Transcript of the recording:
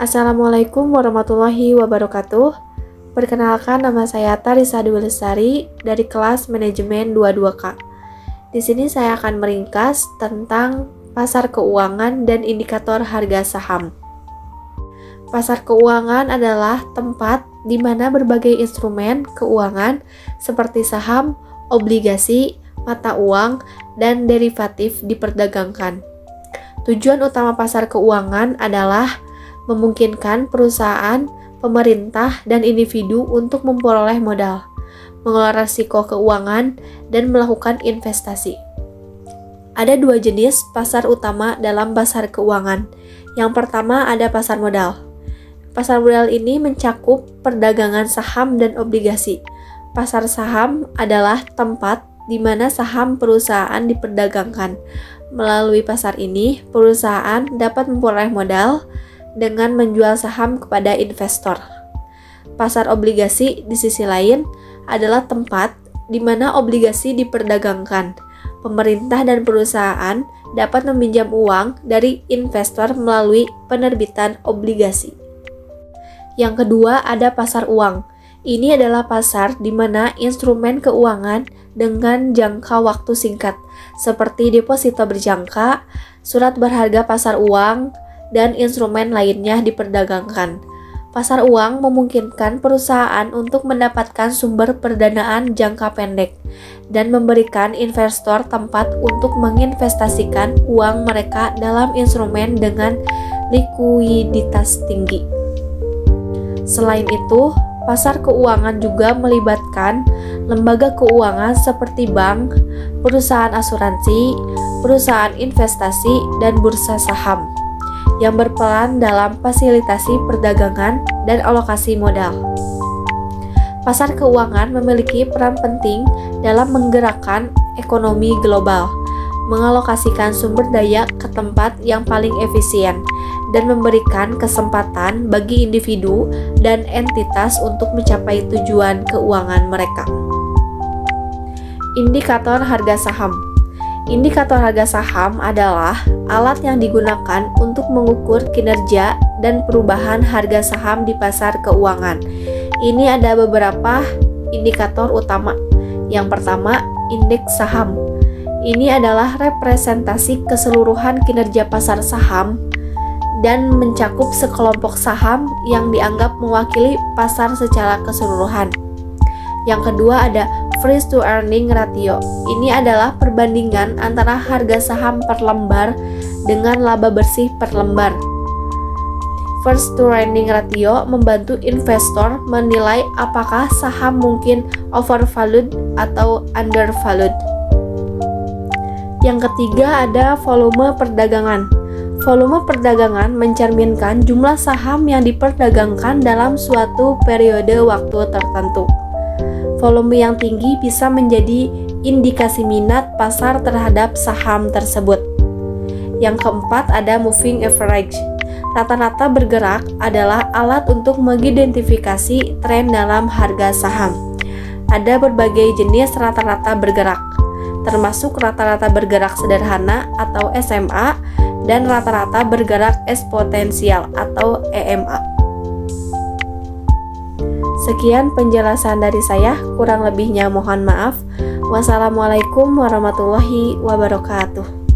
Assalamualaikum warahmatullahi wabarakatuh. Perkenalkan, nama saya Tarisa Dwi Lestari dari kelas manajemen 22K. Di sini saya akan meringkas tentang pasar keuangan dan indikator harga saham. Pasar keuangan adalah tempat di mana berbagai instrumen keuangan seperti saham, obligasi, mata uang, dan derivatif diperdagangkan. Tujuan utama pasar keuangan adalah memungkinkan perusahaan, pemerintah, dan individu untuk memperoleh modal, mengelola risiko keuangan, dan melakukan investasi. Ada dua jenis pasar utama dalam pasar keuangan. Yang pertama ada pasar modal. Pasar modal ini mencakup perdagangan saham dan obligasi. Pasar saham adalah tempat di mana saham perusahaan diperdagangkan. Melalui pasar ini, perusahaan dapat memperoleh modal dengan menjual saham kepada investor. Pasar obligasi di sisi lain adalah tempat di mana obligasi diperdagangkan. Pemerintah dan perusahaan dapat meminjam uang dari investor melalui penerbitan obligasi. Yang kedua ada pasar uang. Ini adalah pasar di mana instrumen keuangan dengan jangka waktu singkat seperti deposito berjangka, surat berharga pasar uang, dan instrumen lainnya diperdagangkan. Pasar uang memungkinkan perusahaan untuk mendapatkan sumber pendanaan jangka pendek dan memberikan investor tempat untuk menginvestasikan uang mereka dalam instrumen dengan likuiditas tinggi. Selain itu, pasar keuangan juga melibatkan lembaga keuangan seperti bank, perusahaan asuransi, perusahaan investasi, dan bursa saham yang berperan dalam fasilitasi perdagangan dan alokasi modal. Pasar keuangan memiliki peran penting dalam menggerakkan ekonomi global, mengalokasikan sumber daya ke tempat yang paling efisien, dan memberikan kesempatan bagi individu dan entitas untuk mencapai tujuan keuangan mereka. Indikator harga saham. Indikator harga saham adalah alat yang digunakan untuk mengukur kinerja dan perubahan harga saham di pasar keuangan. Ini ada beberapa indikator utama. Yang pertama, indeks saham. Ini adalah representasi keseluruhan kinerja pasar saham dan mencakup sekelompok saham yang dianggap mewakili pasar secara keseluruhan. Yang kedua ada price to earning ratio. Ini adalah perbandingan antara harga saham per lembar dengan laba bersih per lembar. Price to earning ratio membantu investor menilai apakah saham mungkin overvalued atau undervalued. Yang ketiga ada volume perdagangan. Volume perdagangan mencerminkan jumlah saham yang diperdagangkan dalam suatu periode waktu tertentu. Volume yang tinggi bisa menjadi indikasi minat pasar terhadap saham tersebut. Yang keempat ada moving average. Rata-rata bergerak adalah alat untuk mengidentifikasi tren dalam harga saham. Ada berbagai jenis rata-rata bergerak, termasuk rata-rata bergerak sederhana atau SMA dan rata-rata bergerak eksponensial atau EMA. Sekian penjelasan dari saya, kurang lebihnya mohon maaf. Wassalamualaikum warahmatullahi wabarakatuh.